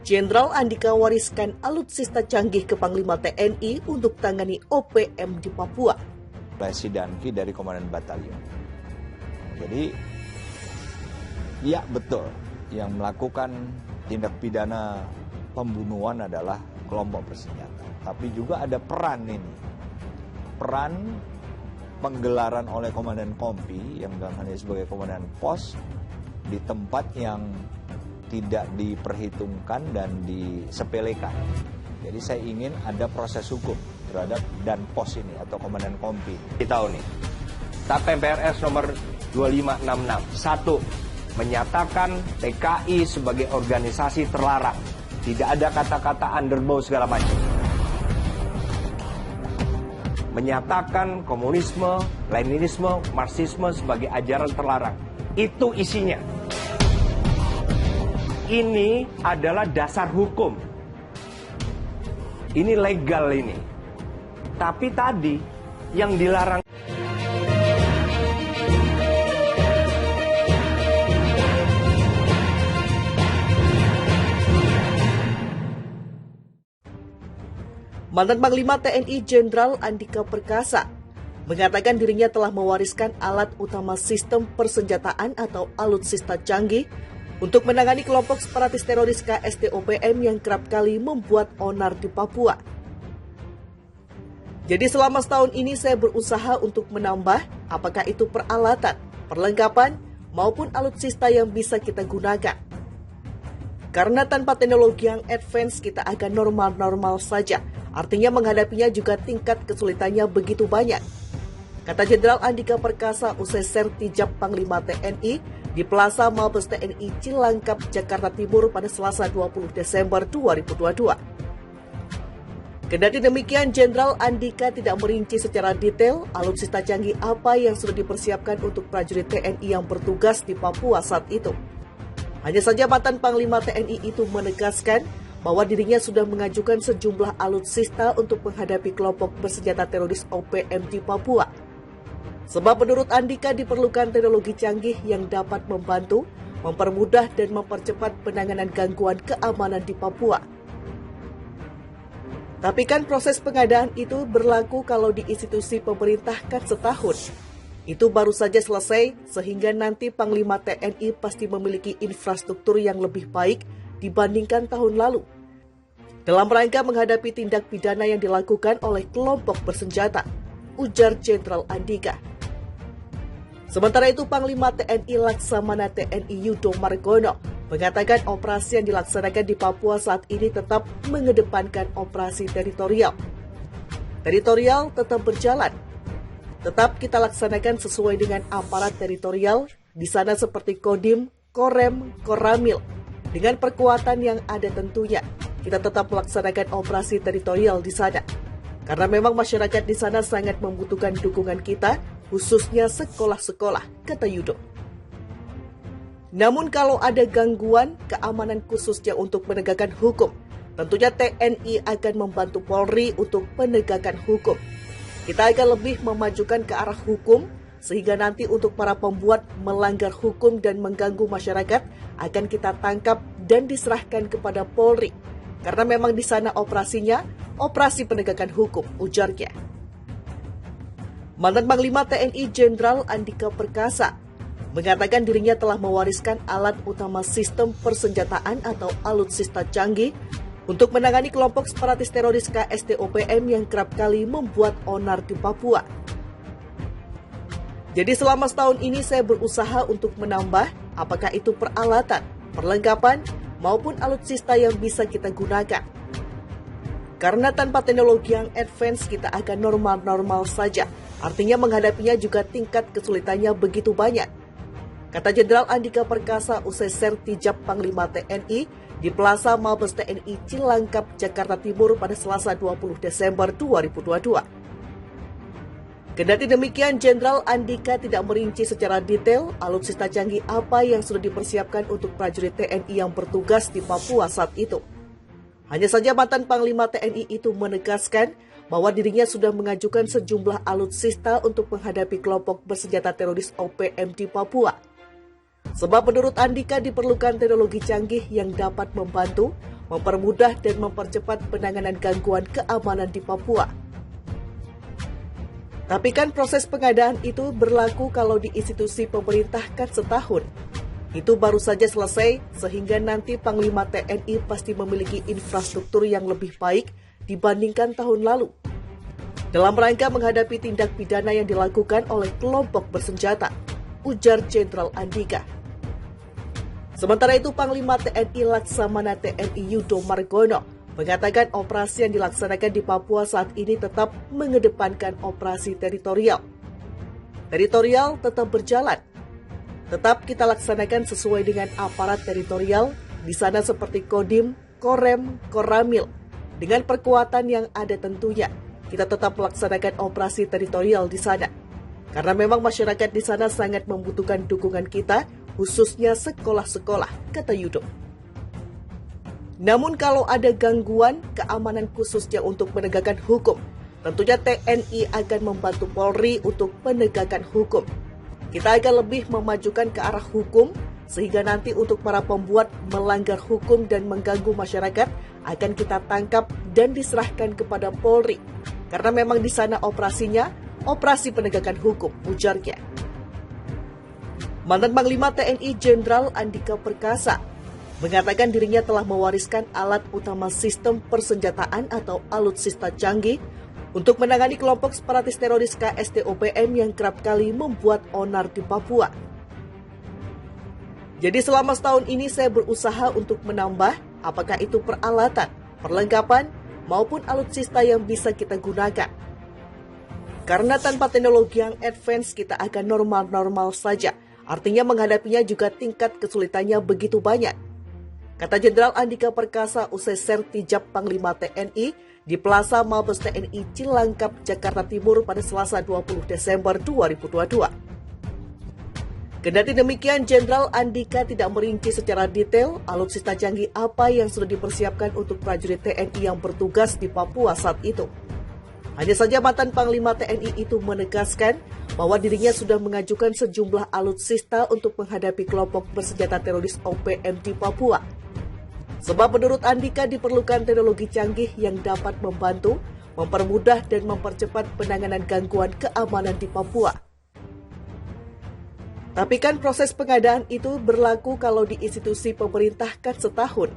Jenderal Andika wariskan alutsista canggih ke Panglima TNI untuk tangani OPM di Papua. Presidanki dari Komandan Batalion. Jadi, ya betul, yang melakukan tindak pidana pembunuhan adalah kelompok bersenjata. Tapi juga ada peran ini. Peran penggelaran oleh Komandan Kompi yang dalam hal ini sebagai Komandan Pos di tempat yang tidak diperhitungkan dan disepelekan. Jadi saya ingin ada proses hukum terhadap dan pos ini atau Komandan Kompi. Kita tahu nih, TAP MPRS nomor 2566. 1. Menyatakan PKI sebagai organisasi terlarang. Tidak ada kata-kata underbow segala macam. Menyatakan komunisme, Leninisme, Marxisme sebagai ajaran terlarang. Itu isinya. Ini adalah dasar hukum. Ini legal ini. Tapi tadi yang dilarang. Mantan Panglima TNI Jenderal Andika Perkasa mengatakan dirinya telah mewariskan alat utama sistem persenjataan atau alutsista canggih untuk menangani kelompok separatis teroris KSTOPM yang kerap kali membuat onar di Papua. Jadi selama setahun ini saya berusaha untuk menambah apakah itu peralatan, perlengkapan, maupun alutsista yang bisa kita gunakan. Karena tanpa teknologi yang advance kita akan normal-normal saja, artinya menghadapinya juga tingkat kesulitannya begitu banyak. Kata Jenderal Andika Perkasa usai Sertijab Panglima TNI di Plaza Mabes TNI Cilangkap, Jakarta Timur pada Selasa 20 Desember 2022. Kendati demikian, Jenderal Andika tidak merinci secara detail alutsista canggih apa yang sudah dipersiapkan untuk prajurit TNI yang bertugas di Papua saat itu. Hanya saja mantan Panglima TNI itu menegaskan bahwa dirinya sudah mengajukan sejumlah alutsista untuk menghadapi kelompok bersenjata teroris OPM di Papua. Sebab menurut Andika diperlukan teknologi canggih yang dapat membantu, mempermudah dan mempercepat penanganan gangguan keamanan di Papua. Tapi kan proses pengadaan itu berlaku kalau di institusi pemerintah kan setahun. Itu baru saja selesai sehingga nanti Panglima TNI pasti memiliki infrastruktur yang lebih baik dibandingkan tahun lalu. Dalam rangka menghadapi tindak pidana yang dilakukan oleh kelompok bersenjata, ujar Jenderal Andika. Sementara itu, Panglima TNI Laksamana TNI Yudo Margono mengatakan operasi yang dilaksanakan di Papua saat ini tetap mengedepankan operasi teritorial. Teritorial tetap berjalan. Tetap kita laksanakan sesuai dengan aparat teritorial di sana seperti Kodim, Korem, Koramil. Dengan perkuatan yang ada tentunya, kita tetap melaksanakan operasi teritorial di sana. Karena memang masyarakat di sana sangat membutuhkan dukungan kita, khususnya sekolah-sekolah, kata Yudo. Namun kalau ada gangguan keamanan khususnya untuk penegakan hukum, tentunya TNI akan membantu Polri untuk penegakan hukum. Kita akan lebih memajukan ke arah hukum, sehingga nanti untuk para pembuat melanggar hukum dan mengganggu masyarakat akan kita tangkap dan diserahkan kepada Polri. Karena memang di sana operasinya, operasi penegakan hukum, ujarnya. Mantan Panglima TNI Jenderal Andika Perkasa mengatakan dirinya telah mewariskan alat utama sistem persenjataan atau alutsista canggih untuk menangani kelompok separatis teroris KSTOPM yang kerap kali membuat onar di Papua. Jadi selama setahun ini saya berusaha untuk menambah apakah itu peralatan, perlengkapan, maupun alutsista yang bisa kita gunakan. Karena tanpa teknologi yang advance kita akan normal-normal saja, artinya menghadapinya juga tingkat kesulitannya begitu banyak. Kata Jenderal Andika Perkasa usai Sertijab Panglima TNI di Plaza Mabes TNI Cilangkap, Jakarta Timur pada Selasa 20 Desember 2022. Kendati demikian, Jenderal Andika tidak merinci secara detail alutsista canggih apa yang sudah dipersiapkan untuk prajurit TNI yang bertugas di Papua saat itu. Hanya saja mantan Panglima TNI itu menegaskan bahwa dirinya sudah mengajukan sejumlah alutsista untuk menghadapi kelompok bersenjata teroris OPM di Papua. Sebab menurut Andika diperlukan teknologi canggih yang dapat membantu, mempermudah dan mempercepat penanganan gangguan keamanan di Papua. Tapi kan proses pengadaan itu berlaku kalau di institusi pemerintah kan setahun. Itu baru saja selesai sehingga nanti Panglima TNI pasti memiliki infrastruktur yang lebih baik dibandingkan tahun lalu. Dalam rangka menghadapi tindak pidana yang dilakukan oleh kelompok bersenjata, ujar Jenderal Andika. Sementara itu Panglima TNI Laksamana TNI Yudo Margono mengatakan operasi yang dilaksanakan di Papua saat ini tetap mengedepankan operasi teritorial. Teritorial tetap berjalan. Tetap kita laksanakan sesuai dengan aparat teritorial di sana seperti Kodim, Korem, Koramil. Dengan perkuatan yang ada tentunya, kita tetap melaksanakan operasi teritorial di sana. Karena memang masyarakat di sana sangat membutuhkan dukungan kita, khususnya sekolah-sekolah, kata Yudo. Namun kalau ada gangguan keamanan khususnya untuk menegakkan hukum, tentunya TNI akan membantu Polri untuk penegakan hukum. Kita akan lebih memajukan ke arah hukum, sehingga nanti untuk para pembuat melanggar hukum dan mengganggu masyarakat akan kita tangkap dan diserahkan kepada Polri. Karena memang di sana operasinya, operasi penegakan hukum, ujarnya. Mantan Panglima TNI Jenderal Andika Perkasa mengatakan dirinya telah mewariskan alat utama sistem persenjataan atau alutsista canggih untuk menangani kelompok separatis teroris KSTOPM yang kerap kali membuat onar di Papua. Jadi selama setahun ini saya berusaha untuk menambah apakah itu peralatan, perlengkapan, maupun alutsista yang bisa kita gunakan. Karena tanpa teknologi yang advance kita akan normal-normal saja, artinya menghadapinya juga tingkat kesulitannya begitu banyak. Kata Jenderal Andika Perkasa usai sertijab Panglima TNI di Plaza Mabes TNI Cilangkap, Jakarta Timur pada Selasa 20 Desember 2022. Kendati demikian, Jenderal Andika tidak merinci secara detail alutsista canggih apa yang sudah dipersiapkan untuk prajurit TNI yang bertugas di Papua saat itu. Hanya saja mantan Panglima TNI itu menegaskan bahwa dirinya sudah mengajukan sejumlah alutsista untuk menghadapi kelompok bersenjata teroris OPM di Papua. Sebab menurut Andika diperlukan teknologi canggih yang dapat membantu, mempermudah dan mempercepat penanganan gangguan keamanan di Papua. Tapi kan proses pengadaan itu berlaku kalau di institusi pemerintah kan setahun.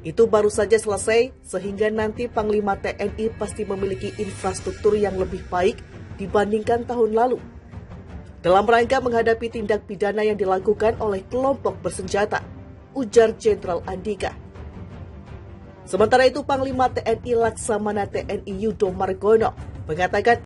Itu baru saja selesai sehingga nanti Panglima TNI pasti memiliki infrastruktur yang lebih baik dibandingkan tahun lalu. Dalam rangka menghadapi tindak pidana yang dilakukan oleh kelompok bersenjata, ujar Jenderal Andika. Sementara itu Panglima TNI Laksamana TNI Yudo Margono mengatakan